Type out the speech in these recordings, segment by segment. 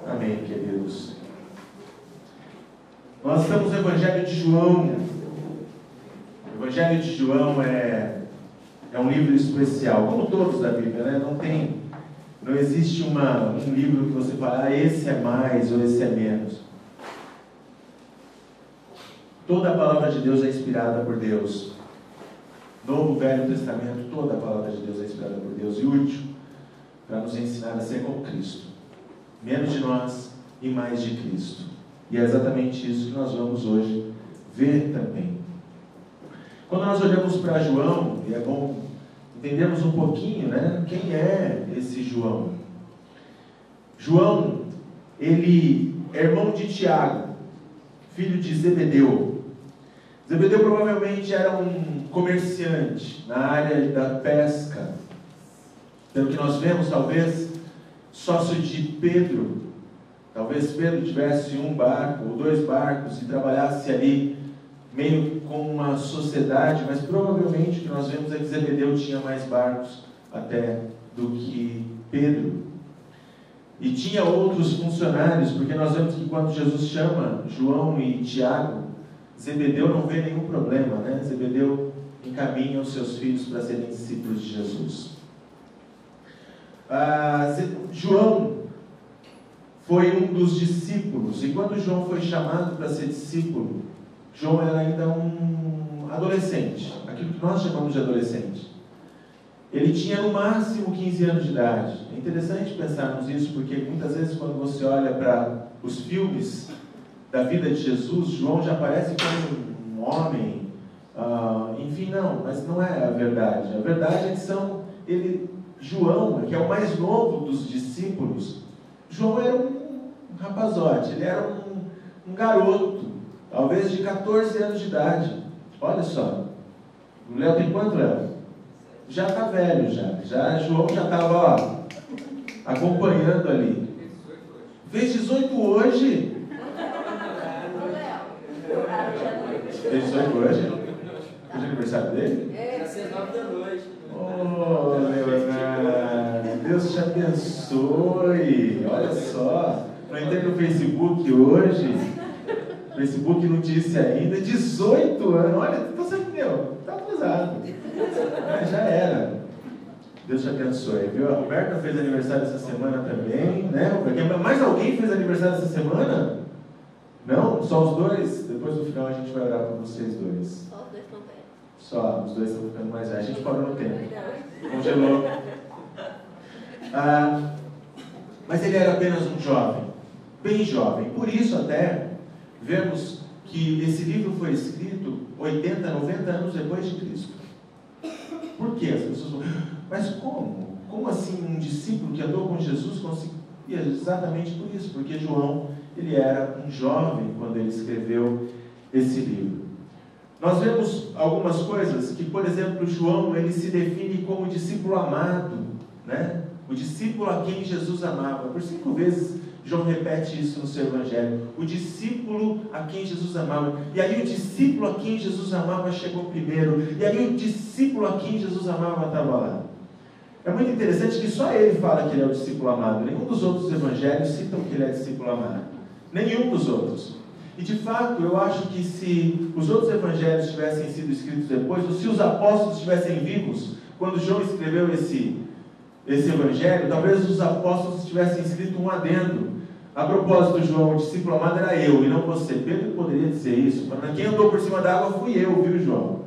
Amém, queridos. Nós estamos no Evangelho de João. O Evangelho de João é um livro especial, como todos da Bíblia, né? Não existe um livro que você fala, esse é mais ou esse é menos. Toda a palavra de Deus é inspirada por Deus. Novo, Velho Testamento, toda a palavra de Deus é inspirada por Deus e útil para nos ensinar a ser como Cristo. Menos de nós e mais de Cristo. E é exatamente isso que nós vamos hoje ver também. Quando nós olhamos para João, e é bom entendermos um pouquinho, né? Quem é esse João? João, ele é irmão de Tiago, filho de Zebedeu. Zebedeu provavelmente era um comerciante na área da pesca. Pelo que nós vemos, talvez sócio de Pedro. Talvez Pedro tivesse um barco ou dois barcos e trabalhasse ali meio com uma sociedade, mas provavelmente o que nós vemos é que Zebedeu tinha mais barcos até do que Pedro. E tinha outros funcionários, porque nós vemos que quando Jesus chama João e Tiago, Zebedeu não vê nenhum problema, né? Zebedeu encaminha os seus filhos para serem discípulos de Jesus. João foi um dos discípulos, e quando João foi chamado para ser discípulo, João era ainda um adolescente, aquilo que nós chamamos de adolescente. Ele tinha no máximo 15 anos de idade. É interessante pensarmos isso, porque muitas vezes quando você olha para os filmes da vida de Jesus, João já aparece como um homem, enfim, não, mas não é a verdade. A verdade é que João, que é o mais novo dos discípulos, João era um rapazote, ele era um garoto, talvez de 14 anos de idade. Olha só, o Léo tem quanto, Léo? Já está velho, João já estava acompanhando ali. Fez 18 hoje? Fez 18 hoje? Hoje é aniversário dele? É, às 9 da noite. Oh, Leonardo, Deus te abençoe. Olha só, não entrei no Facebook hoje. O Facebook não disse ainda. 18 anos, olha, você entendeu? Está atrasado. Mas já era. Deus te abençoe, viu? A Roberta fez aniversário essa semana também, né? Mais alguém fez aniversário essa semana? Não? Só os dois? Depois no final a gente vai orar por vocês dois. Só os dois estão velhos. Só, os dois estão ficando mais velhos. A gente parou no tempo. Congelou. Mas ele era apenas um jovem, bem jovem. Por isso até vemos que esse livro foi escrito 80, 90 anos depois de Cristo. Por quê? As pessoas falam, mas como? Como assim um discípulo que andou com Jesus conseguia? Exatamente por isso, porque João, ele era um jovem quando ele escreveu esse livro. Nós vemos algumas coisas que, por exemplo, João, ele se define como discípulo amado, né? O discípulo a quem Jesus amava. Por 5 vezes, João repete isso no seu evangelho. O discípulo a quem Jesus amava. E aí o discípulo a quem Jesus amava chegou primeiro. E aí o discípulo a quem Jesus amava estava lá. É muito interessante que só ele fala que ele é o discípulo amado. Nenhum dos outros evangelhos citam que ele é discípulo amado. Nenhum dos outros. E de fato, eu acho que se os outros evangelhos tivessem sido escritos depois, ou se os apóstolos estivessem vivos, quando João escreveu esse evangelho, talvez os apóstolos tivessem escrito um adendo. A propósito, João, o discípulo amado era eu e não você. Pedro poderia dizer isso. Mas quem andou por cima da água fui eu, viu, João?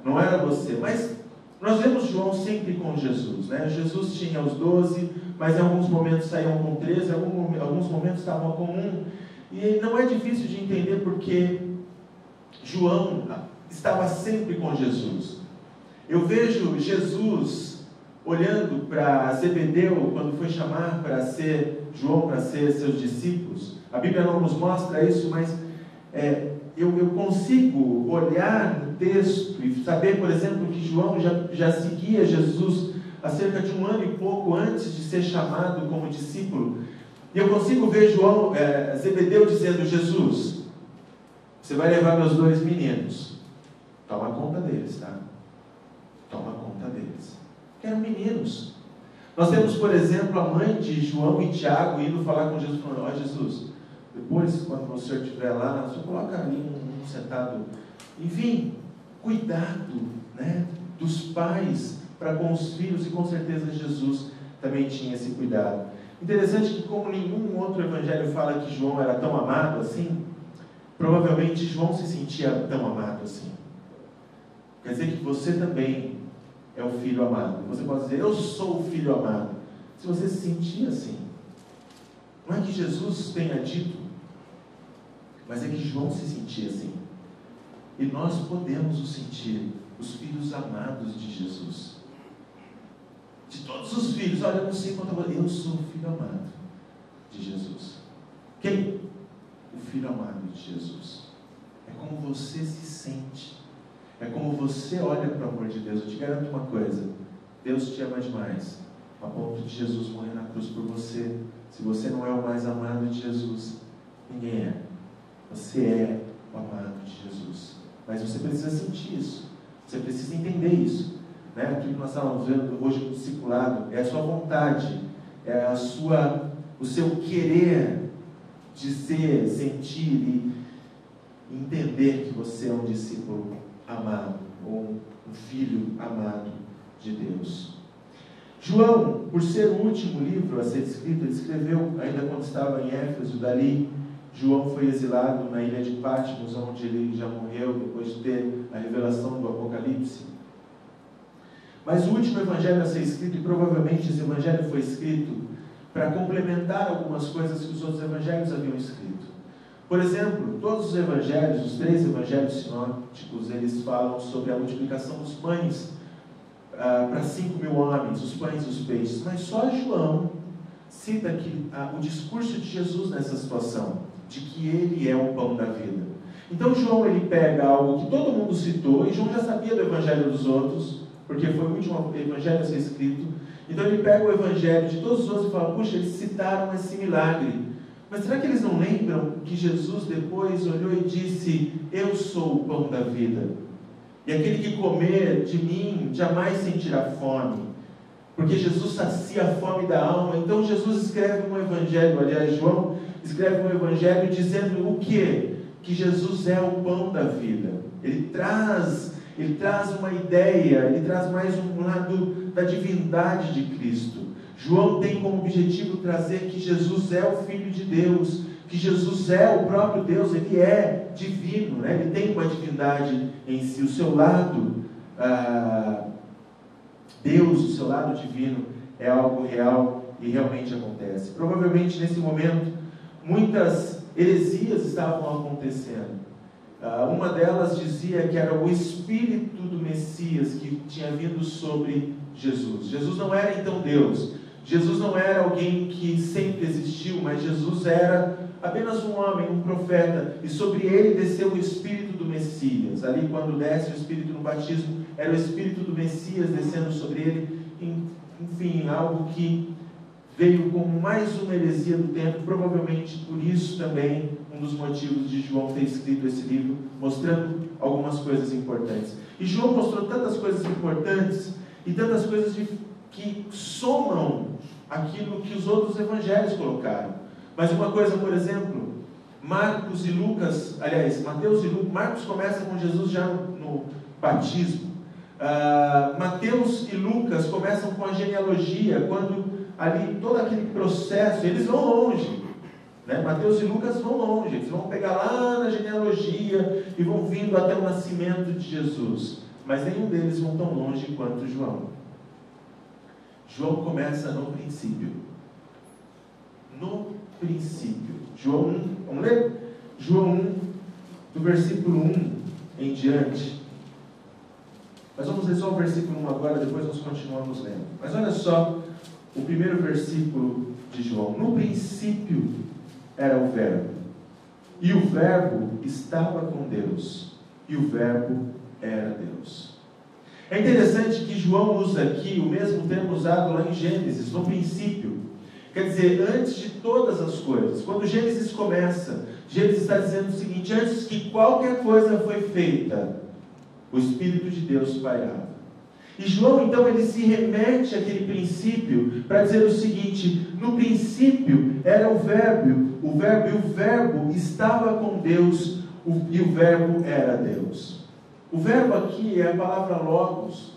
Não era você. Mas nós vemos João sempre com Jesus, né? Jesus tinha os 12, mas em alguns momentos saíam com 13, em alguns momentos estavam com 1. E não é difícil de entender porque João estava sempre com Jesus. Eu vejo Jesus olhando para Zebedeu quando foi chamar para ser João, para ser seus discípulos. A Bíblia não nos mostra isso, mas eu consigo olhar no texto e saber, por exemplo, que João já seguia Jesus há cerca de 1 ano e pouco antes de ser chamado como discípulo. E eu consigo ver Zebedeu dizendo, Jesus, você vai levar meus 2 meninos. Toma conta deles, tá? Toma conta deles. Que eram meninos. Nós temos, por exemplo, a mãe de João e Tiago indo falar com Jesus, falando: ó Jesus, depois, quando o senhor estiver lá, o senhor coloca ali um sentado. Enfim, cuidado, né, dos pais para com os filhos, e com certeza Jesus também tinha esse cuidado. Interessante que, como nenhum outro evangelho fala que João era tão amado assim, provavelmente João se sentia tão amado assim. Quer dizer que você também é o filho amado. Você pode dizer: eu sou o filho amado. Se você se sentia assim, não é que Jesus tenha dito, mas é que João se sentia assim. E nós podemos o sentir, os filhos amados de Jesus. De todos os filhos, olha, eu não sei quanto eu sou o filho amado de Jesus. Quem? O filho amado de Jesus. É como você se sente. É como você olha para o amor de Deus. Eu te garanto uma coisa: Deus te ama demais, a ponto de Jesus morrer na cruz por você. Se você não é o mais amado de Jesus, ninguém é. Você é o amado de Jesus. Mas você precisa sentir isso. Você precisa entender isso. Né? Aquilo que nós estávamos vendo hoje no discipulado é a sua vontade, é o seu querer dizer, sentir e entender que você é um discípulo amado, ou um filho amado de Deus. João, por ser o último livro a ser escrito, ele escreveu ainda quando estava em Éfeso. Dali, João foi exilado na ilha de Patmos, onde ele já morreu depois de ter a revelação do Apocalipse. Mas o último evangelho a ser escrito, e provavelmente esse evangelho foi escrito para complementar algumas coisas que os outros evangelhos haviam escrito. Por exemplo, todos os evangelhos, os 3 evangelhos sinópticos, eles falam sobre a multiplicação dos pães para 5.000 homens, os pães e os peixes. Mas só João cita aqui o discurso de Jesus nessa situação, de que ele é o pão da vida. Então João, ele pega algo que todo mundo citou, e João já sabia do evangelho dos outros, porque foi o último evangelho a ser escrito. Então ele pega o evangelho de todos os outros e fala: puxa, eles citaram esse milagre, mas será que eles não lembram que Jesus depois olhou e disse: eu sou o pão da vida, e aquele que comer de mim jamais sentirá fome, porque Jesus sacia a fome da alma. Então Jesus escreve um evangelho, aliás, João escreve um evangelho dizendo o quê? Que Jesus é o pão da vida. Ele traz uma ideia, ele traz mais um lado da divindade de Cristo. João tem como objetivo trazer que Jesus é o Filho de Deus, que Jesus é o próprio Deus, ele é divino, né? Ele tem uma divindade em si. O seu lado Deus, o seu lado divino, é algo real e realmente acontece. Provavelmente nesse momento muitas heresias estavam acontecendo. Uma delas dizia que era o Espírito do Messias que tinha vindo sobre Jesus. Jesus não era então Deus. Jesus não era alguém que sempre existiu, mas Jesus era apenas um homem, um profeta, e sobre ele desceu o Espírito do Messias. Ali, quando desce o Espírito no batismo, era o Espírito do Messias descendo sobre ele. Enfim, algo que veio como mais uma heresia do tempo. Provavelmente por isso também um dos motivos de João ter escrito esse livro, mostrando algumas coisas importantes. E João mostrou tantas coisas importantes e tantas coisas que somam aquilo que os outros evangelhos colocaram. Mas uma coisa, por exemplo, Marcos e Lucas, aliás, Mateus e Lucas, Marcos começa com Jesus já no batismo. Mateus e Lucas começam com a genealogia, quando ali todo aquele processo, eles vão longe, né? Mateus e Lucas vão longe, eles vão pegar lá na genealogia e vão vindo até o nascimento de Jesus, mas nenhum deles vão tão longe quanto João. João começa no princípio. No princípio. João 1, vamos ler? João 1, do versículo 1 em diante. Nós vamos ler só o versículo 1 agora, depois nós continuamos lendo. Mas olha só o primeiro versículo de João. No princípio era o Verbo, e o Verbo estava com Deus, e o Verbo era Deus. É interessante que João usa aqui o mesmo termo usado lá em Gênesis, no princípio. Quer dizer, antes de todas as coisas. Quando Gênesis começa, Gênesis está dizendo o seguinte: antes que qualquer coisa foi feita, o Espírito de Deus pairava. E João, então, ele se remete àquele princípio para dizer o seguinte: no princípio era o Verbo, e o Verbo estava com Deus, e o Verbo era Deus. O Verbo aqui é a palavra logos,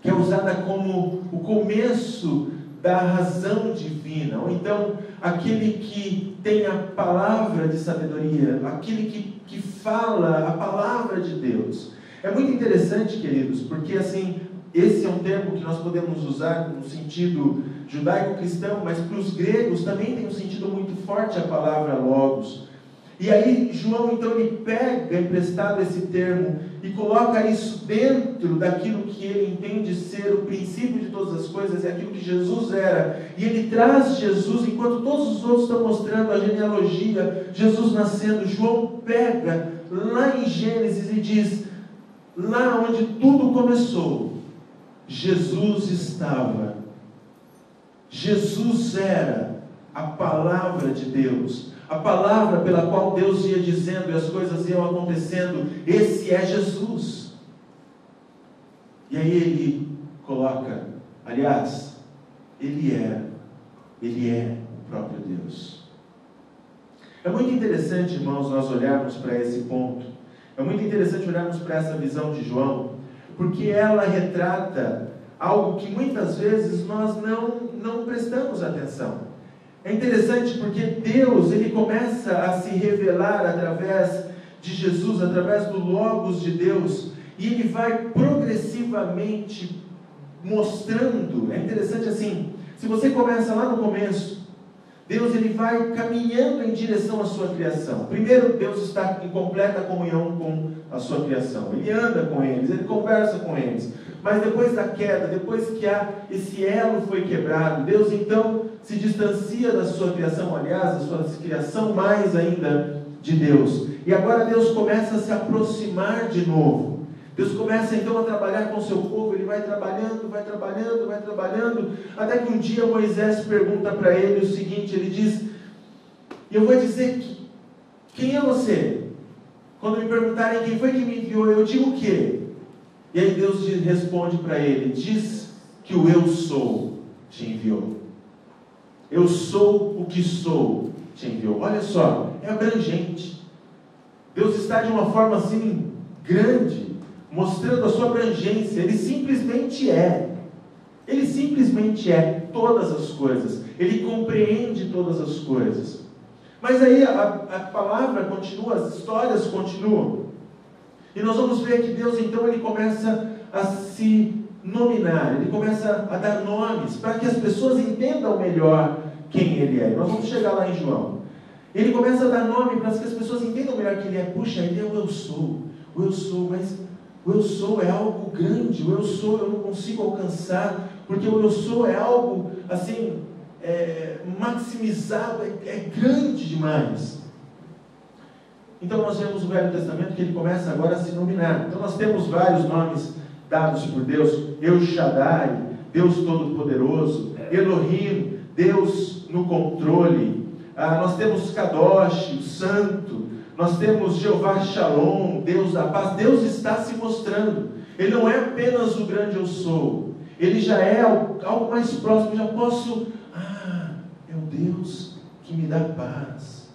que é usada como o começo da razão divina, ou então aquele que tem a palavra de sabedoria, aquele que fala a palavra de Deus. É muito interessante, queridos, porque assim, esse é um termo que nós podemos usar no sentido judaico-cristão, mas para os gregos também tem um sentido muito forte a palavra logos. E aí João, então, ele pega emprestado esse termo e coloca isso dentro daquilo que ele entende ser o princípio de todas as coisas, é aquilo que Jesus era. E ele traz Jesus, enquanto todos os outros estão mostrando a genealogia, Jesus nascendo, João pega lá em Gênesis e diz: lá onde tudo começou, Jesus estava. Jesus era a palavra de Deus, a palavra pela qual Deus ia dizendo e as coisas iam acontecendo. Esse é Jesus. E aí ele coloca, aliás, ele é o próprio Deus. É muito interessante, irmãos, nós olharmos para esse ponto. É muito interessante olharmos para essa visão de João, porque ela retrata algo que muitas vezes nós não prestamos atenção. É interessante porque Deus, ele começa a se revelar através de Jesus, através do Logos de Deus, e ele vai progressivamente mostrando. É interessante assim, se você começa lá no começo, Deus, ele vai caminhando em direção à sua criação. Primeiro, Deus está em completa comunhão com a sua criação. Ele anda com eles, ele conversa com eles. Mas depois da queda, depois que esse elo foi quebrado, Deus então se distancia da sua criação, aliás, da sua criação mais ainda de Deus. E agora Deus começa a se aproximar de novo. Deus começa então a trabalhar com o seu povo, ele vai trabalhando, até que um dia Moisés pergunta para ele o seguinte, ele diz: e eu vou dizer quem é você? Quando me perguntarem quem foi que me enviou, eu digo o quê? E aí Deus responde para ele: diz que o eu sou te enviou. Eu sou o que sou te enviou. Olha só, é abrangente. Deus está de uma forma assim grande, mostrando a sua abrangência. Ele simplesmente é. Ele simplesmente é todas as coisas. Ele compreende todas as coisas. Mas aí a palavra continua, as histórias continuam. E nós vamos ver que Deus então ele começa a se nominar, ele começa a dar nomes para que as pessoas entendam melhor quem ele é. Nós vamos chegar lá em João. Ele começa a dar nome para que as pessoas entendam melhor quem ele é. Puxa, ele é o eu sou, mas o eu sou é algo grande, o eu sou eu não consigo alcançar, porque o eu sou é algo assim, maximizado, é grande demais. Então nós vemos o Velho Testamento que ele começa agora a se nominar. Então nós temos vários nomes dados por Deus: El Shaddai, Deus Todo-Poderoso; Elohim, Deus no controle; nós temos Kadosh, o Santo; nós temos Jeová Shalom, Deus da paz. Deus está se mostrando. Ele não é apenas o grande eu sou, ele já é algo mais próximo. Eu já posso, é o Deus que me dá paz.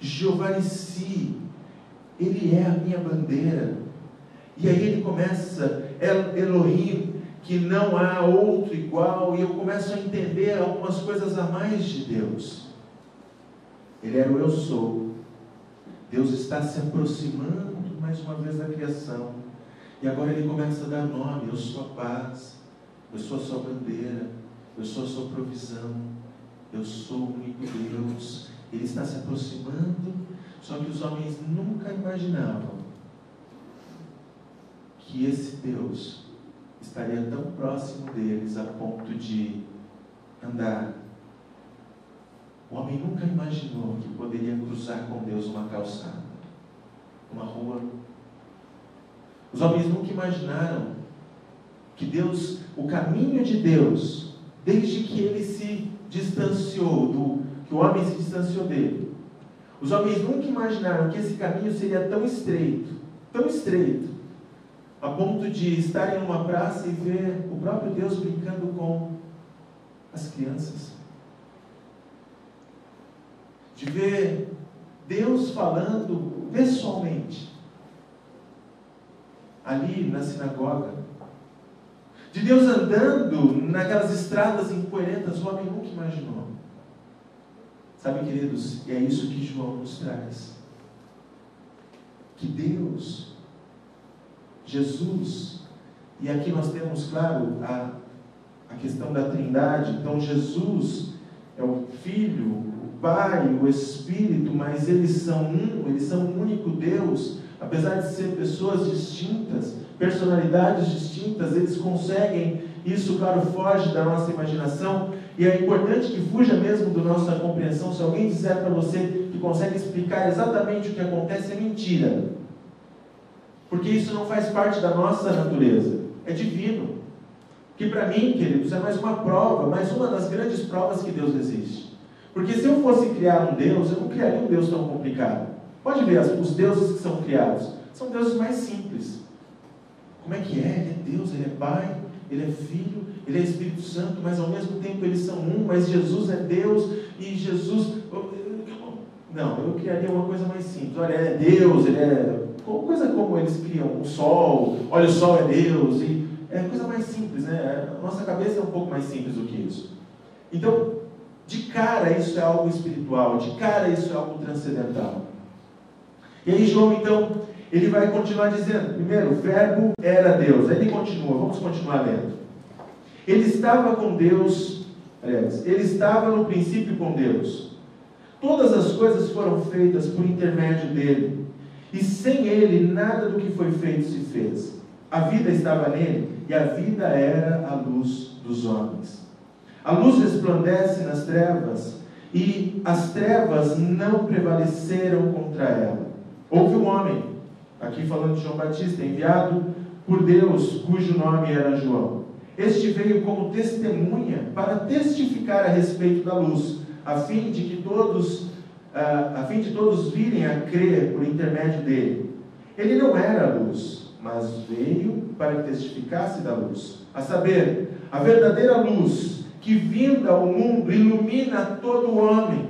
Jeová Nissi, ele é a minha bandeira. E aí ele começa, Elohim, que não há outro igual, e eu começo a entender algumas coisas a mais de Deus. Ele era o eu sou. Deus está se aproximando mais uma vez da criação, e agora ele começa a dar nome: eu sou a paz, eu sou a sua bandeira, eu sou a sua provisão, eu sou o único Deus. Ele está se aproximando, só que os homens nunca imaginavam que esse Deus estaria tão próximo deles a ponto de andar. O homem nunca imaginou que poderia cruzar com Deus uma calçada, uma rua. Os homens nunca imaginaram que Deus, o caminho de Deus, desde que ele se distanciou que o homem se distanciou dele, os homens nunca imaginaram que esse caminho seria tão estreito, a ponto de estarem numa praça e ver o próprio Deus brincando com as crianças. De ver Deus falando pessoalmente ali na sinagoga. De Deus andando naquelas estradas empoeiradas, o homem nunca imaginou. Sabe, queridos, e é isso que João nos traz. Que Deus, Jesus, e aqui nós temos, claro, a questão da Trindade. Então Jesus é o Filho, o Pai, o Espírito, mas eles são um único Deus. Apesar de ser pessoas distintas, personalidades distintas, eles conseguem, isso, claro, foge da nossa imaginação, e é importante que fuja mesmo da nossa compreensão. Se alguém disser para você que consegue explicar exatamente o que acontece, é mentira. Porque isso não faz parte da nossa natureza, é divino. Que para mim, queridos, é mais uma prova, mais uma das grandes provas que Deus existe. Porque se eu fosse criar um Deus, eu não criaria um Deus tão complicado. Pode ver, os deuses que são criados, são deuses mais simples. Como é que é? Ele é Deus, Ele é Pai, Ele é Filho, Ele é Espírito Santo, mas ao mesmo tempo eles são um, mas Jesus é Deus, e Jesus... Não, eu criaria uma coisa mais simples. Olha, Ele é Deus, Ele é... Coisa como eles criam o Sol, olha, o Sol é Deus, e é coisa mais simples, né? A nossa cabeça é um pouco mais simples do que isso. Então, de cara isso é algo espiritual, de cara isso é algo transcendental. E aí João, então, ele vai continuar dizendo, primeiro, o verbo era Deus. Aí ele continua, vamos continuar lendo. Ele estava com Deus, aliás, ele estava no princípio com Deus. Todas as coisas foram feitas por intermédio dele, e sem ele nada do que foi feito se fez. A vida estava nele, e a vida era a luz dos homens. A luz resplandece nas trevas, e as trevas não prevaleceram contra ela. Houve um homem, aqui falando de João Batista, enviado por Deus, cujo nome era João. Este veio como testemunha para testificar a respeito da luz, a fim de todos virem a crer por intermédio dele. Ele não era a luz, mas veio para que testificasse da luz, a saber, a verdadeira luz, que vinda ao mundo ilumina todo homem.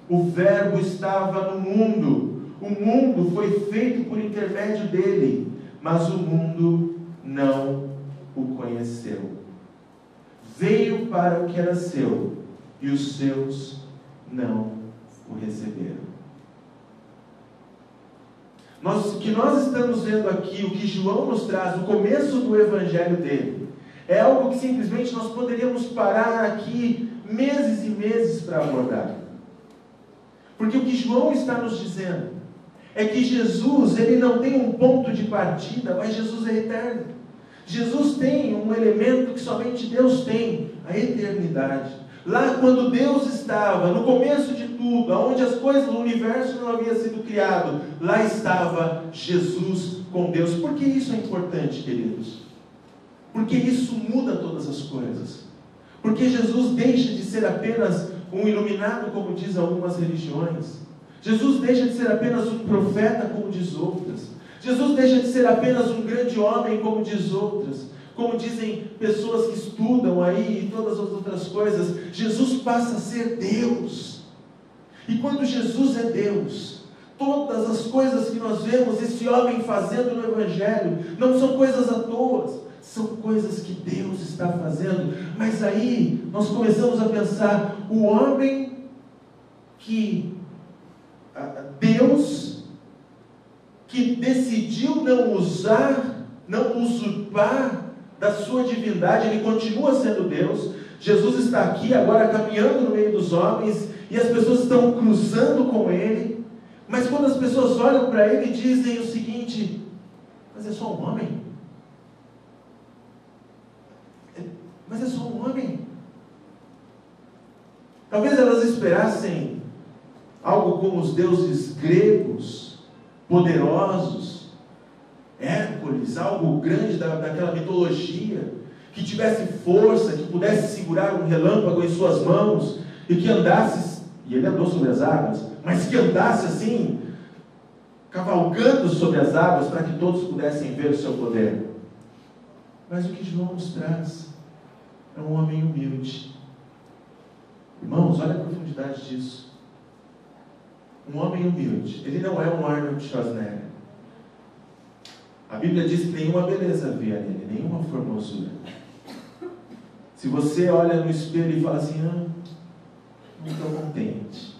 O verbo estava no mundo. O mundo foi feito por intermédio dele, mas o mundo não o conheceu. Veio para o que era seu, e os seus não o receberam. O que nós estamos vendo aqui, o que João nos traz, o começo do evangelho dele, é algo que simplesmente nós poderíamos parar aqui meses e meses para abordar. Porque o que João está nos dizendo é que Jesus, ele não tem um ponto de partida, mas Jesus é eterno. Jesus tem um elemento que somente Deus tem, a eternidade. Lá quando Deus estava, no começo de tudo, onde as coisas do universo não haviam sido criado, lá estava Jesus com Deus. Por que isso é importante, queridos? Porque isso muda todas as coisas. Porque Jesus deixa de ser apenas um iluminado, como diz algumas religiões. Jesus deixa de ser apenas um profeta, como diz outras. Jesus deixa de ser apenas um grande homem, como diz outras. Como dizem pessoas que estudam aí e todas as outras coisas. Jesus passa a ser Deus. E quando Jesus é Deus, todas as coisas que nós vemos esse homem fazendo no Evangelho, não são coisas à toa, são coisas que Deus está fazendo. Mas aí nós começamos a pensar, o homem que Deus, que decidiu não usurpar da sua divindade, ele continua sendo Deus. Jesus está aqui agora caminhando no meio dos homens, e as pessoas estão cruzando com ele, mas quando as pessoas olham para ele, dizem o seguinte: mas é só um homem? Mas é só um homem? Talvez elas esperassem algo como os deuses gregos, poderosos, Hércules, algo grande daquela mitologia, que tivesse força, que pudesse segurar um relâmpago em suas mãos, e que andasse, e ele andou sobre as águas, mas que andasse assim, cavalgando sobre as águas, para que todos pudessem ver o seu poder. Mas o que João nos traz é um homem humilde. Irmãos, olha a profundidade disso. Um homem humilde. Ele não é um Arnold Schwarzenegger. A Bíblia diz que nenhuma beleza havia nele, nenhuma formosura. Se você olha no espelho e fala assim, não estou contente.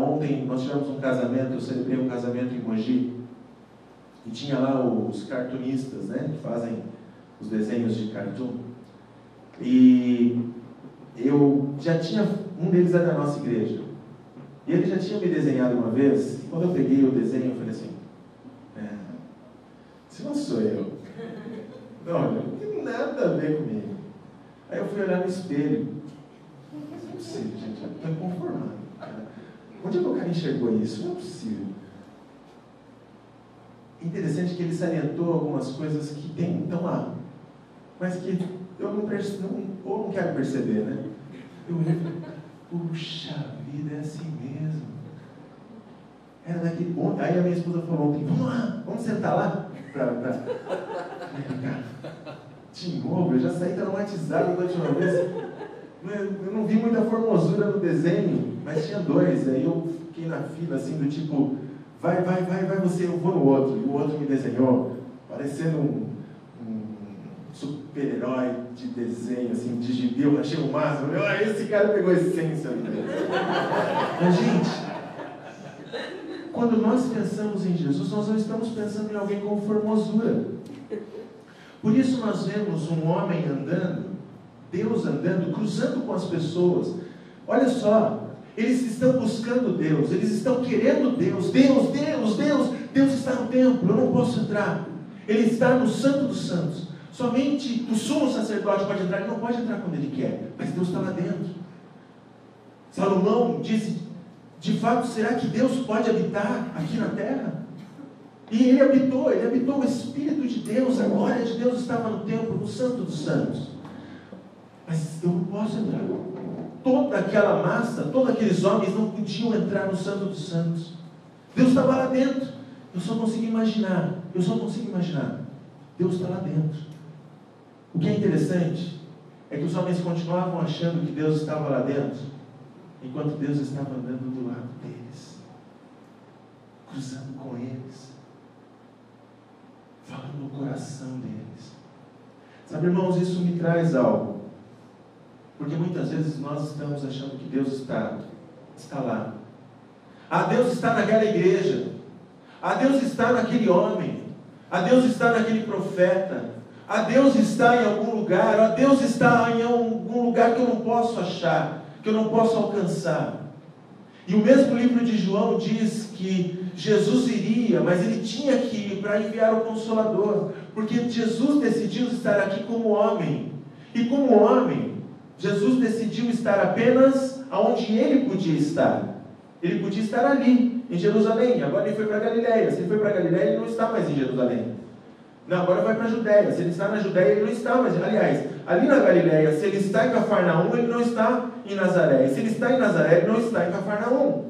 Ontem nós tivemos um casamento, eu celebrei um casamento em Mogi, e tinha lá os cartunistas, né, que fazem os desenhos de cartoon. E eu já tinha, um deles era da nossa igreja, e ele já tinha me desenhado uma vez, e quando eu peguei o desenho, eu falei assim, se não sou eu, não tem nada a ver comigo. Aí eu fui olhar no espelho, não é possível, gente, eu estou inconformado. Onde é que o cara enxergou isso? Não é possível. Interessante que ele salientou algumas coisas que estão lá, mas que eu não quero perceber, né? Eu olhei e falei, puxa vida, é assim mesmo. Era daquele. Aí a minha esposa falou ontem, vamos lá, vamos sentar lá. De novo, eu já saí traumatizado da última vez. Eu não vi muita formosura no desenho, mas tinha dois. Aí eu fiquei na fila assim, do tipo, vai você, eu vou no outro. E o outro me desenhou, parecendo um super-herói de desenho, assim, de gibi. Eu achei o máximo. Esse cara pegou a essência. Mas, gente, quando nós pensamos em Jesus, nós não estamos pensando em alguém com formosura. Por isso nós vemos um homem andando, Deus andando, cruzando com as pessoas. Olha só, eles estão buscando Deus, eles estão querendo Deus. Deus está no templo, eu não posso entrar. Ele está no Santo dos Santos. Somente o sumo sacerdote pode entrar, ele não pode entrar quando ele quer, mas Deus está lá dentro. Salomão disse, de fato, será que Deus pode habitar aqui na terra? E ele habitou o Espírito de Deus, a glória de Deus estava no templo, no Santo dos Santos. Mas eu não posso entrar. Toda aquela massa, todos aqueles homens não podiam entrar no Santo dos Santos. Deus estava lá dentro. Eu só consigo imaginar. Deus está lá dentro. O que é interessante é que os homens continuavam achando que Deus estava lá dentro, enquanto Deus estava andando do lado deles, cruzando com eles, falando no coração deles. Sabe, irmãos, isso me traz algo. Porque muitas vezes nós estamos achando que Deus está lá. Deus está naquela igreja. Deus está naquele homem. Deus está naquele profeta. Deus está em algum lugar. Deus está em algum lugar que eu não posso achar, que eu não posso alcançar. E o mesmo livro de João diz que Jesus iria, mas ele tinha que ir para enviar o Consolador, porque Jesus decidiu estar aqui como homem. E como homem, Jesus decidiu estar apenas onde ele podia estar. Ele podia estar ali, em Jerusalém. Agora ele foi para Galileia. Se ele foi para Galileia, ele não está mais em Jerusalém. Não, agora vai para a Judéia. Se ele está na Judéia, ele não está mais. Aliás, ali na Galileia, se ele está em Cafarnaum, ele não está em Nazaré. Se ele está em Nazaré, ele não está em Cafarnaum.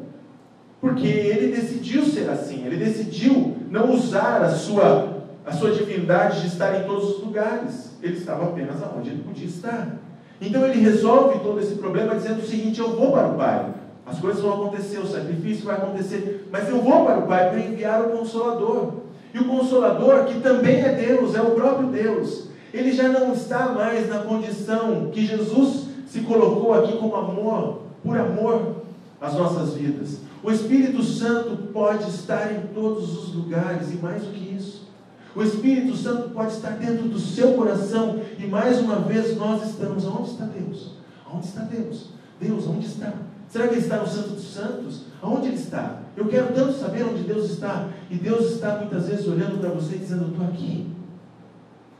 Porque ele decidiu ser assim. Ele decidiu não usar a sua divindade de estar em todos os lugares. Ele estava apenas onde ele podia estar. Então ele resolve todo esse problema dizendo o seguinte: eu vou para o Pai. As coisas vão acontecer, o sacrifício vai acontecer, mas eu vou para o Pai para enviar o Consolador. E o Consolador, que também é Deus, é o próprio Deus, ele já não está mais na condição que Jesus se colocou aqui como amor, por amor às nossas vidas. O Espírito Santo pode estar em todos os lugares, e mais do que isso, o Espírito Santo pode estar dentro do seu coração, e mais uma vez nós estamos. Onde está Deus? Onde está Deus? Deus, onde está? Será que Ele está no Santo dos Santos? Aonde Ele está? Eu quero tanto saber onde Deus está. E Deus está muitas vezes olhando para você e dizendo: eu estou aqui.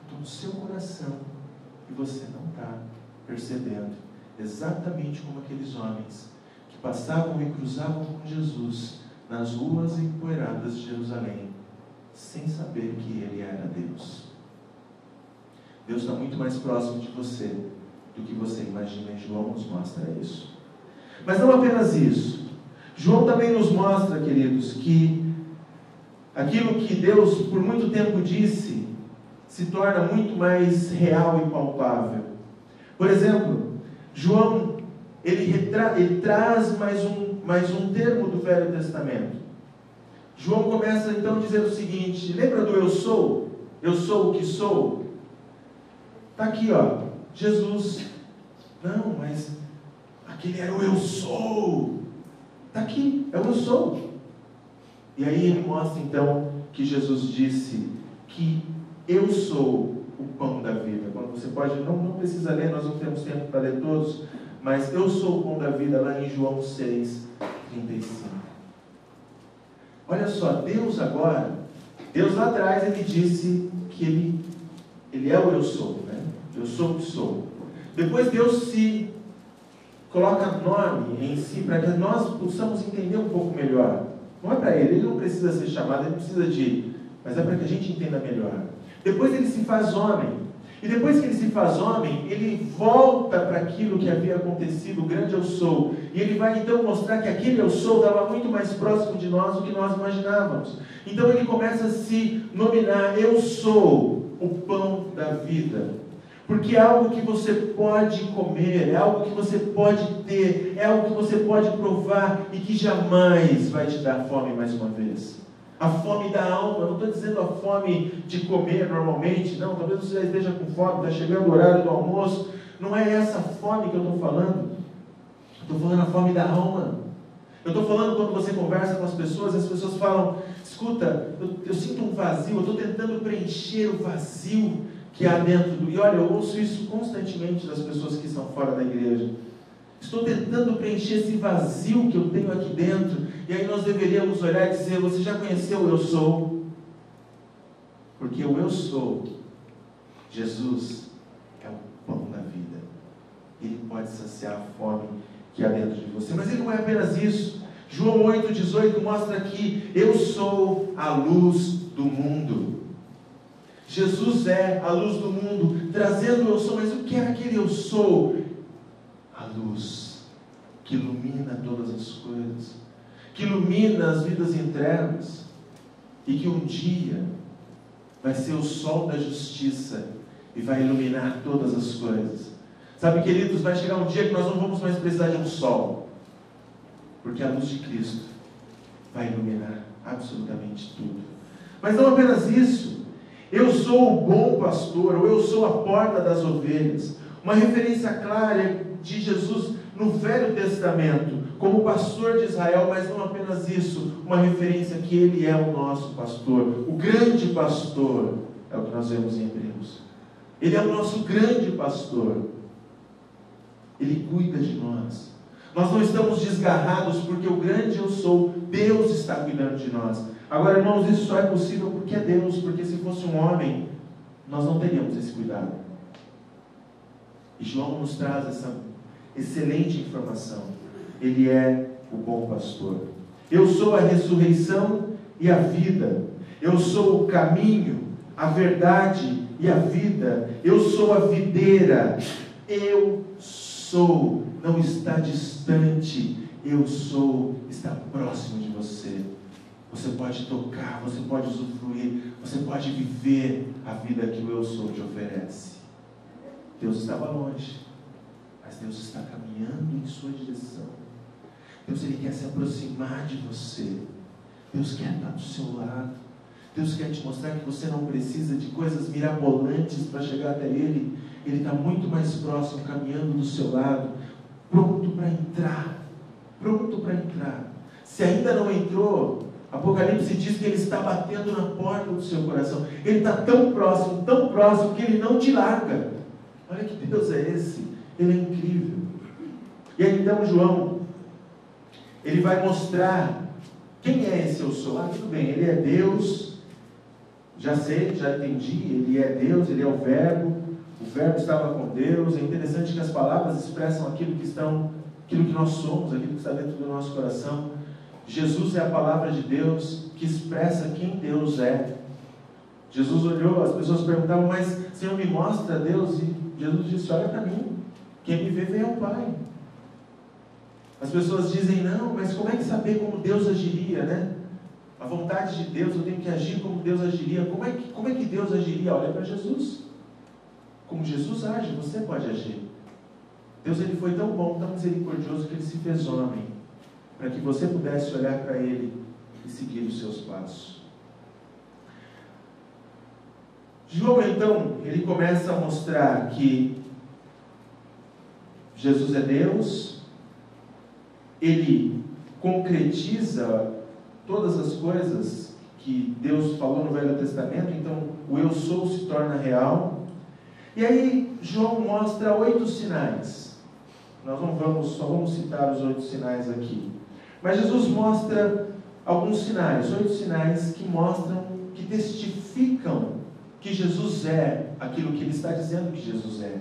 Estou no seu coração. E você não está percebendo. Exatamente como aqueles homens que passavam e cruzavam com Jesus nas ruas empoeiradas de Jerusalém, sem saber que Ele era Deus. Deus está muito mais próximo de você do que você imagina, e João nos mostra isso. Mas não apenas isso. João também nos mostra, queridos, que aquilo que Deus por muito tempo disse se torna muito mais real e palpável. Por exemplo, João, ele traz mais um termo do Velho Testamento. João começa então dizendo o seguinte: lembra do eu sou? Eu sou o que sou? Está aqui, ó, Jesus. Não, mas aquele era o eu sou. Está aqui, é o eu sou. E aí ele mostra então que Jesus disse que eu sou o pão da vida. Quando você pode, não precisa ler, nós não temos tempo para ler todos, mas eu sou o pão da vida, lá em João 6:35. Olha só, Deus lá atrás ele disse que ele é o eu sou, né? Eu sou o que sou. Depois Deus se coloca nome em si para que nós possamos entender um pouco melhor. Não é para ele não precisa ser chamado, ele não precisa de, mas é para que a gente entenda melhor. Depois ele se faz homem, e depois que ele se faz homem, ele volta para aquilo que havia acontecido, o grande eu sou, e ele vai então mostrar que aquele eu sou estava muito mais próximo de nós do que nós imaginávamos. Então ele começa a se nominar: eu sou o pão da vida. Porque é algo que você pode comer, é algo que você pode ter, é algo que você pode provar e que jamais vai te dar fome mais uma vez. A fome da alma, não estou dizendo a fome de comer normalmente, não, talvez você já esteja com fome, está chegando o horário do almoço, não é essa fome que eu estou falando. Estou falando a fome da alma. Eu estou falando quando você conversa com as pessoas falam: escuta, eu sinto um vazio, eu estou tentando preencher o vazio que há dentro do... E olha, eu ouço isso constantemente das pessoas que estão fora da igreja. Estou tentando preencher esse vazio que eu tenho aqui dentro. E aí nós deveríamos olhar e dizer: você já conheceu o eu sou? Porque o eu sou, Jesus, é o pão da vida. Ele pode saciar a fome que há dentro de você. Mas ele não é apenas isso. João 8,18 mostra que eu sou a luz do mundo. Jesus é a luz do mundo, trazendo o eu sou. Mas o que é aquele eu sou? A luz que ilumina todas as coisas, que ilumina as vidas em trevas, e que um dia vai ser o sol da justiça e vai iluminar todas as coisas. Sabe, queridos, vai chegar um dia que nós não vamos mais precisar de um sol, porque a luz de Cristo vai iluminar absolutamente tudo. Mas não apenas isso. Eu sou o bom pastor, ou eu sou a porta das ovelhas. Uma referência clara de Jesus no Velho Testamento, como pastor de Israel, mas não apenas isso, uma referência que Ele é o nosso pastor, o grande pastor, é o que nós vemos em Hebreus. Ele é o nosso grande pastor. Ele cuida de nós. Nós não estamos desgarrados porque o grande eu sou, Deus está cuidando de nós. Agora, irmãos, isso só é possível porque é Deus, porque se fosse um homem, nós não teríamos esse cuidado. E João nos traz essa excelente informação. Ele é o bom pastor. Eu sou a ressurreição e a vida. Eu sou o caminho, a verdade e a vida. Eu sou a videira. Eu sou, não está distante. Eu sou, está próximo de você. Você pode tocar, você pode usufruir, você pode viver a vida que o eu sou te oferece. Deus estava longe, mas Deus está caminhando em sua direção. Deus, Ele quer se aproximar de você. Deus quer estar do seu lado. Deus quer te mostrar que você não precisa de coisas mirabolantes para chegar até Ele. Ele está muito mais próximo, caminhando do seu lado, pronto para entrar. Pronto para entrar. Se ainda não entrou, Apocalipse diz que Ele está batendo na porta do seu coração. Ele está tão próximo, que Ele não te larga. Olha que Deus é esse. Ele é incrível. E aí então João, ele vai mostrar quem é esse eu sou. Tudo bem, Ele é Deus. Já sei, já entendi. Ele é Deus, Ele é o Verbo. O Verbo estava com Deus. É interessante que as palavras expressam aquilo que nós somos, aquilo que está dentro do nosso coração. Jesus é a palavra de Deus que expressa quem Deus é. Jesus olhou, as pessoas perguntavam: mas Senhor, me mostra Deus? E Jesus disse: olha para mim, quem me vê ao Pai. As pessoas dizem: não, mas como é que saber como Deus agiria, né? a vontade de Deus, eu tenho que agir como Deus agiria. Como é que Deus agiria? Olha para Jesus. Como Jesus age, você pode agir. Deus ele foi tão bom, tão misericordioso, que Ele se fez homem, para que você pudesse olhar para Ele e seguir os seus passos. João, então, ele começa a mostrar que Jesus é Deus, Ele concretiza todas as coisas que Deus falou no Velho Testamento, então o eu sou se torna real. E aí João mostra 8 sinais. Nós só vamos citar os 8 sinais aqui. Mas Jesus mostra alguns sinais, 8 sinais que mostram, que testificam que Jesus é aquilo que Ele está dizendo que Jesus é.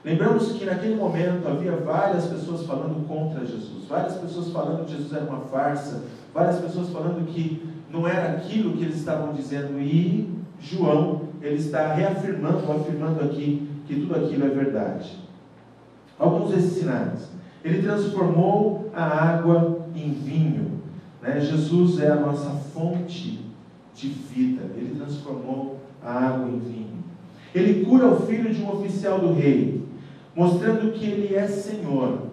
Lembramos que naquele momento havia várias pessoas falando contra Jesus, várias pessoas falando que Jesus era uma farsa, várias pessoas falando que não era aquilo que eles estavam dizendo, e João, ele está afirmando aqui que tudo aquilo é verdade. Alguns desses sinais. Ele transformou a água em vinho, né? Jesus é a nossa fonte de vida. Ele transformou a água em vinho. Ele cura o filho de um oficial do rei, mostrando que Ele é Senhor.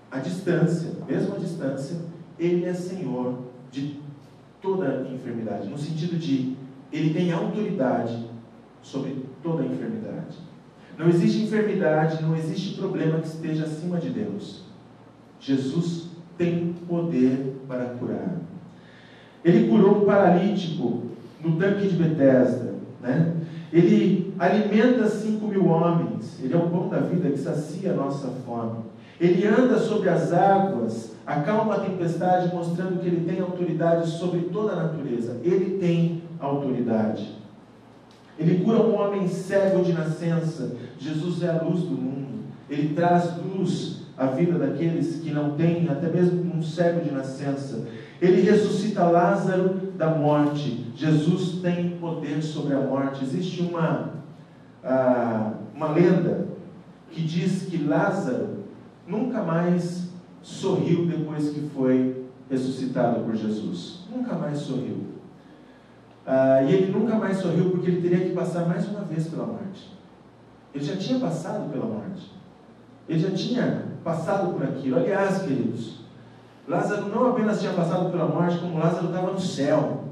À distância, mesmo à distância, Ele é Senhor de toda a enfermidade, no sentido de Ele tem autoridade sobre toda a enfermidade. Não existe enfermidade, não existe problema que esteja acima de Deus. Jesus tem poder para curar. Ele curou um paralítico no tanque de Betesda, né? Ele alimenta 5.000 homens. Ele é o pão da vida que sacia a nossa fome. Ele anda sobre as águas, acalma a tempestade, mostrando que Ele tem autoridade sobre toda a natureza. Ele tem autoridade. Ele cura um homem cego de nascença. Jesus é a luz do mundo. Ele traz luz à vida daqueles que não têm, até mesmo um cego de nascença. Ele ressuscita Lázaro da morte. Jesus tem poder sobre a morte. Existe uma lenda que diz que Lázaro nunca mais sorriu depois que foi ressuscitado por Jesus. Nunca mais sorriu. E ele nunca mais sorriu porque ele teria que passar mais uma vez pela morte. Ele já tinha passado pela morte. Ele já tinha passado por aquilo. Aliás, queridos, Lázaro não apenas tinha passado pela morte, como Lázaro estava no céu,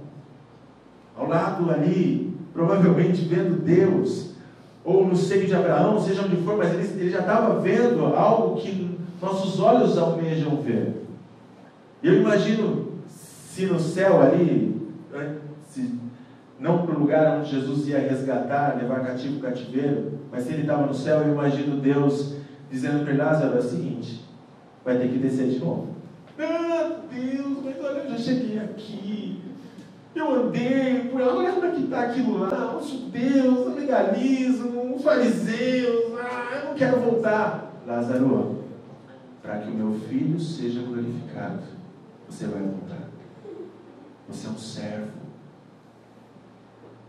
ao lado ali, provavelmente vendo Deus, ou no seio de Abraão, seja onde for, mas ele já estava vendo algo que nossos olhos almejam ver. E eu imagino, se no céu ali, não para o lugar onde Jesus ia resgatar, levar cativo o cativeiro, mas se ele estava no céu, eu imagino Deus dizendo para Lázaro: é o seguinte, vai ter que descer de novo. Meu Deus, mas olha, eu já cheguei aqui, eu andei, olha como é que está aquilo lá, os judeus, o legalismo, os fariseus, eu não quero voltar. Lázaro, para que o meu filho seja glorificado, você vai voltar. Você é um servo.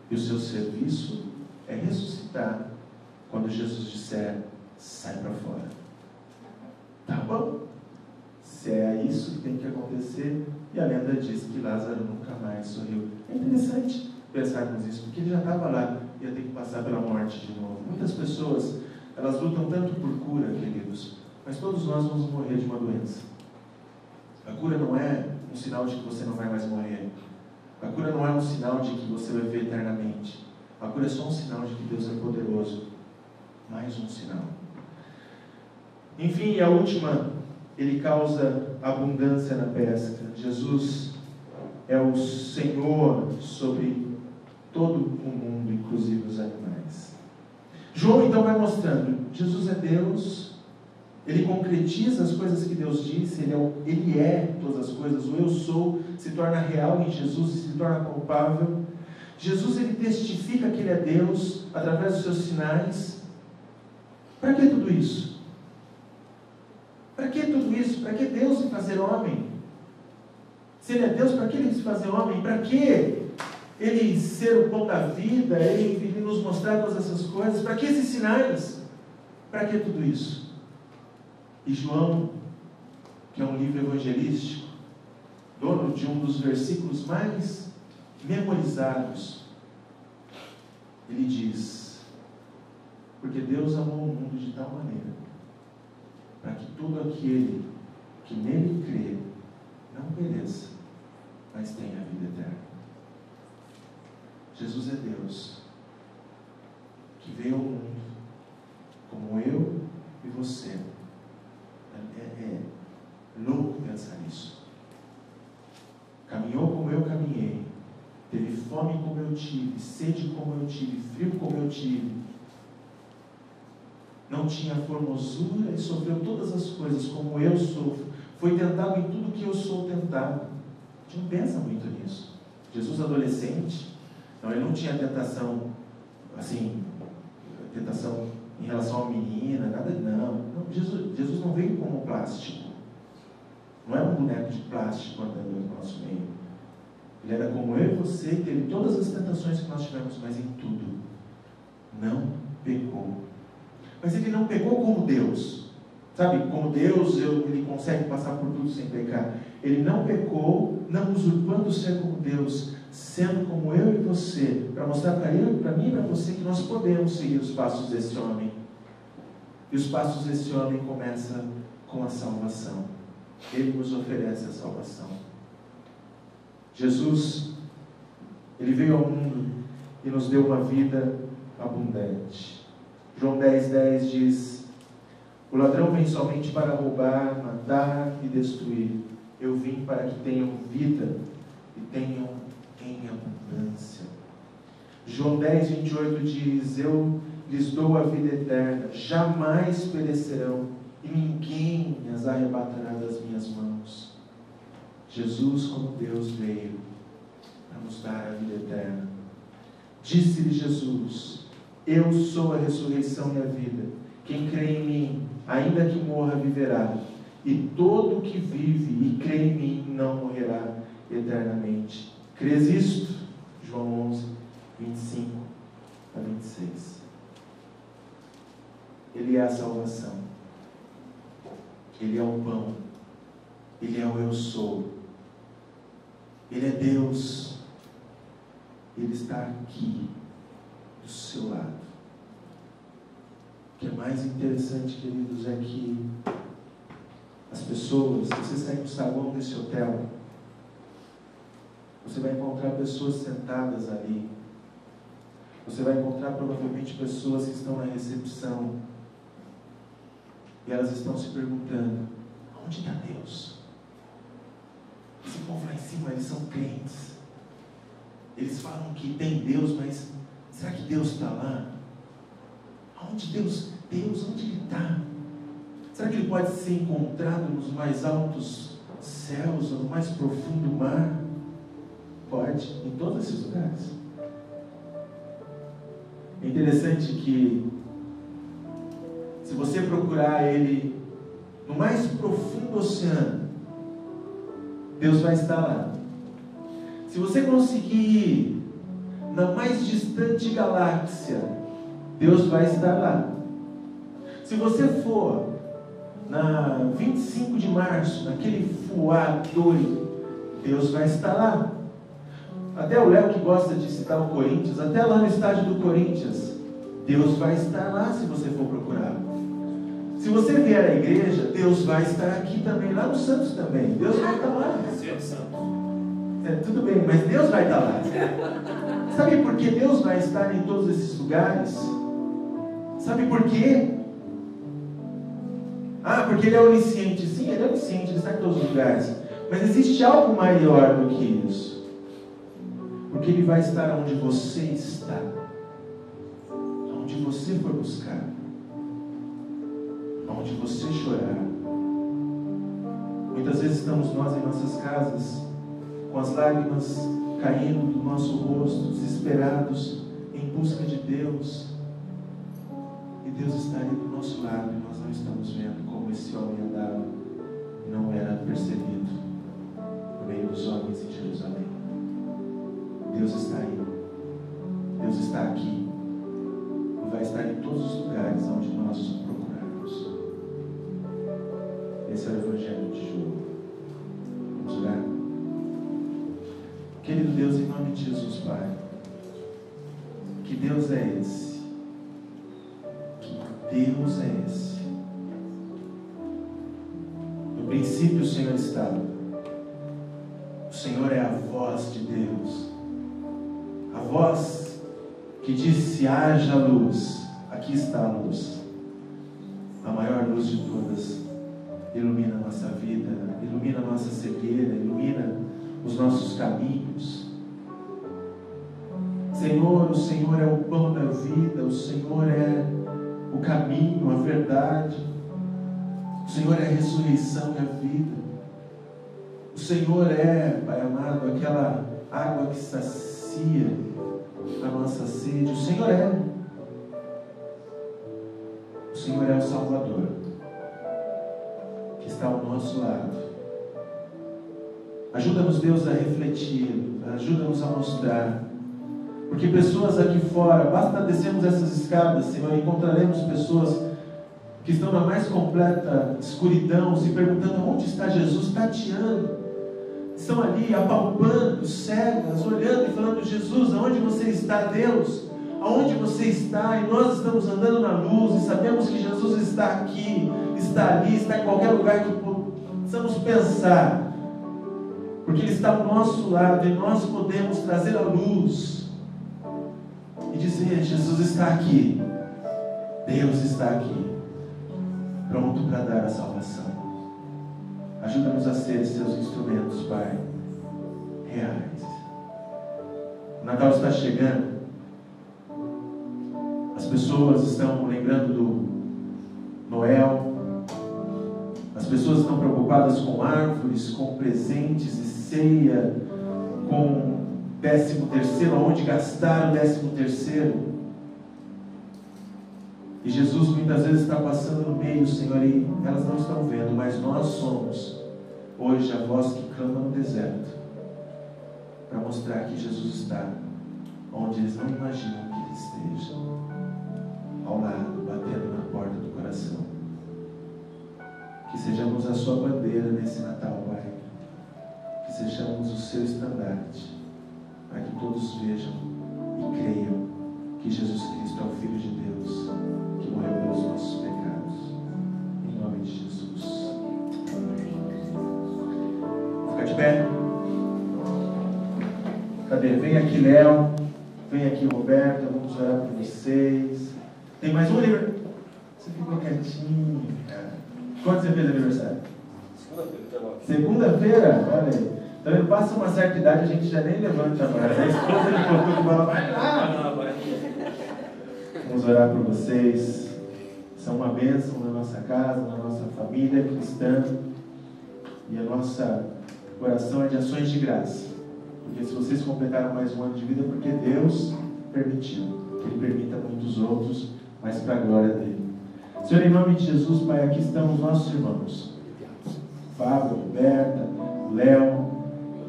E o seu serviço é ressuscitar quando Jesus disser: sai para fora. Tá bom? Se é isso que tem que acontecer, e a lenda diz que Lázaro nunca mais sorriu. É interessante pensarmos isso, porque ele já estava lá, ia ter que passar pela morte de novo. Muitas pessoas, elas lutam tanto por cura, queridos, mas todos nós vamos morrer de uma doença. A cura não é um sinal de que você não vai mais morrer. A cura não é um sinal de que você vai viver eternamente. A cura é só um sinal de que Deus é poderoso. Mais um sinal. Enfim, a última, Ele causa abundância na pesca. Jesus é o Senhor sobre todo o mundo, inclusive os animais. João então vai mostrando: Jesus é Deus. Ele concretiza as coisas que Deus disse, Ele é todas as coisas. O eu sou se torna real em Jesus e se torna palpável. Jesus, Ele testifica que Ele é Deus através dos seus sinais. Para que tudo isso? Para que tudo isso? Para que Deus se fazer homem? Se Ele é Deus, para que Ele se fazer homem? Para que Ele ser o pão da vida? Ele nos mostrar todas essas coisas? Para que esses sinais? Para que tudo isso? E João, que é um livro evangelístico, dono de um dos versículos mais memorizados. Ele diz: porque Deus amou o mundo de tal maneira, para que todo aquele que nele crê não pereça, mas tenha a vida eterna. Jesus é Deus, que veio ao mundo, como eu e você. É louco pensar nisso. Caminhou como eu caminhei, teve fome como eu tive, sede como eu tive, frio como eu tive, não tinha formosura e sofreu todas as coisas como eu sofro, foi tentado em tudo que eu sou tentado. A gente não pensa muito nisso. Jesus adolescente, não, ele não tinha tentação assim, tentação em relação a menina, nada, não. Jesus não veio como plástico, não é um boneco de plástico andando no nosso meio. Ele era como eu e você, teve todas as tentações que nós tivemos, mas em tudo não pecou. Mas ele não pecou como Deus, sabe? Como Deus, ele consegue passar por tudo sem pecar. Ele não pecou, não usurpando ser como Deus, sendo como eu e você, para mostrar para mim e para você que nós podemos seguir os passos desse homem. E os passos desse homem começam com a salvação. Ele nos oferece a salvação. Jesus, ele veio ao mundo e nos deu uma vida abundante. João 10:10 diz: o ladrão vem somente para roubar, matar e destruir. Eu vim para que tenham vida e tenham em abundância. João 10:28 diz: eu lhes dou a vida eterna, jamais perecerão e ninguém as arrebatará das minhas mãos. Jesus, como Deus, veio para nos dar a vida eterna. Disse-lhe Jesus: eu sou a ressurreição e a vida. Quem crê em mim, ainda que morra, viverá. E todo que vive e crê em mim não morrerá eternamente. Crês isto? João 11:25 a 26. Ele é a salvação. Ele é o pão. Ele é o eu sou. Ele é Deus. Ele está aqui do seu lado. O que é mais interessante, queridos, é que as pessoas, você sai no salão desse hotel, você vai encontrar pessoas sentadas ali. Você vai encontrar provavelmente pessoas que estão na recepção. E elas estão se perguntando: onde está Deus? Esse povo lá em cima, eles são crentes. Eles falam que tem Deus, mas será que Deus está lá? Aonde Deus, onde Ele está? Será que Ele pode ser encontrado nos mais altos céus, no mais profundo mar? Pode, em todos esses lugares. É interessante que, se você procurar Ele no mais profundo oceano, Deus vai estar lá. Se você conseguir ir na mais distante galáxia, Deus vai estar lá. Se você for na 25 de março, naquele fuá doido, Deus vai estar lá. Até o Léo, que gosta de citar o Corinthians, até lá no estádio do Corinthians, Deus vai estar lá se você for procurar. Se você vier à igreja, Deus vai estar aqui também, lá no Santos também. Deus vai estar lá. Tudo bem, mas Deus vai estar lá. Sabe por que Deus vai estar em todos esses lugares? Sabe por quê? Porque Ele é onisciente. Sim, Ele é onisciente, Ele está em todos os lugares. Mas existe algo maior do que isso. Porque Ele vai estar onde você está. Onde você for buscar. Onde você chorar. Muitas vezes estamos nós em nossas casas, com as lágrimas caindo do nosso rosto, desesperados, em busca de Deus. E Deus está ali do nosso lado e nós não estamos vendo como esse homem andava e não era percebido no meio dos homens em Jerusalém. Deus está aí. Deus está aqui. E vai estar em todos os lugares onde nós o procurarmos. Esse é o Evangelho de João. Vamos orar? Deus, em nome de Jesus, Pai. Que Deus é esse? Que Deus é esse? No princípio o Senhor estava. O Senhor é a voz de Deus. A voz que disse: haja luz. Aqui está a luz. A maior luz de todas. Ilumina a nossa vida, ilumina a nossa cegueira, ilumina os nossos caminhos. Senhor, o Senhor é o pão da vida, o Senhor é o caminho, a verdade. O Senhor é a ressurreição e a vida. O Senhor é, Pai amado, aquela água que sacia a nossa sede. O Senhor é. O Senhor é o Salvador, que está ao nosso lado. Ajuda-nos, Deus, a refletir, ajuda-nos a mostrar. Porque pessoas aqui fora, basta descermos essas escadas, Senhor, e encontraremos pessoas que estão na mais completa escuridão, se perguntando onde está Jesus, tateando. Estão ali apalpando, cegas, olhando e falando: Jesus, aonde você está, Deus? Aonde você está? E nós estamos andando na luz e sabemos que Jesus está aqui, está ali, está em qualquer lugar que possamos pensar. Porque Ele está ao nosso lado e nós podemos trazer a luz e dizer: Jesus está aqui, Deus está aqui, pronto para dar a salvação. Ajuda-nos a ser seus instrumentos, Pai, reais. O Natal está chegando. As pessoas estão lembrando do Noel. As pessoas estão preocupadas com árvores, com presentes e ceia, com 13º, onde gastar o 13º. E Jesus muitas vezes está passando no meio, Senhor, e elas não estão vendo, mas nós somos hoje a voz que clama no deserto, para mostrar que Jesus está onde eles não imaginam que Ele esteja, ao lado, batendo na porta do coração. Que sejamos a sua bandeira nesse Natal, Pai. Que sejamos o seu estandarte, para que todos vejam e creiam que Jesus Cristo é o Filho de Deus, que morreu pelos nossos pecados. Em nome de Jesus. Fica de pé. Cadê? Vem aqui, Léo. Vem aqui, Roberta. Vamos orar por vocês. Tem mais um aniversário? Você ficou quietinho, cara. Quando você fez aniversário? Segunda-feira? Olha aí. Então ele passa uma certa idade, a gente já nem levanta mais. A esposa ele colocou de bola, vai lá! Vamos orar por vocês. São uma bênção na nossa casa, na nossa família cristã. E a nossa oração é de ações de graça. Porque se vocês completaram mais um ano de vida, é porque Deus permitiu. Que Ele permita muitos outros, mas para a glória dEle. Senhor, em nome de Jesus, Pai, aqui estão os nossos irmãos. Fábio, Roberta, Léo.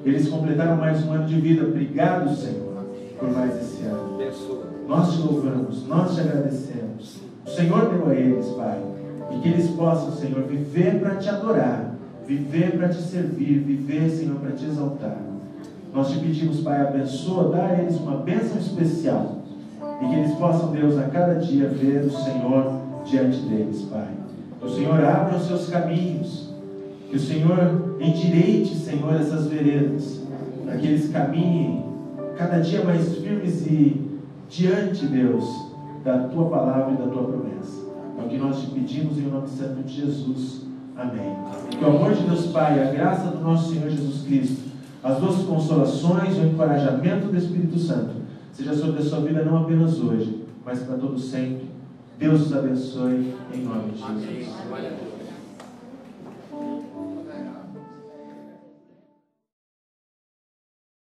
Eles completaram mais um ano de vida. Obrigado, Senhor, por mais esse ano. Nós te louvamos, nós te agradecemos. O Senhor deu a eles, Pai, e que eles possam, Senhor, viver para te adorar, viver para te servir, viver, Senhor, para te exaltar. Nós te pedimos, Pai, abençoa, dá a eles uma bênção especial, e que eles possam, Deus, a cada dia ver o Senhor diante deles, Pai. Que o Senhor abra os seus caminhos, que o Senhor endireite, Senhor, essas veredas, para que eles caminhem cada dia mais firmes e diante, Deus, da Tua palavra e da Tua promessa. É o que nós te pedimos em nome santo de Jesus. Amém. Que o amor de Deus Pai, a graça do nosso Senhor Jesus Cristo, as doces consolações, o encorajamento do Espírito Santo, seja sobre a sua vida não apenas hoje, mas para todo sempre. Deus os abençoe em nome de Jesus.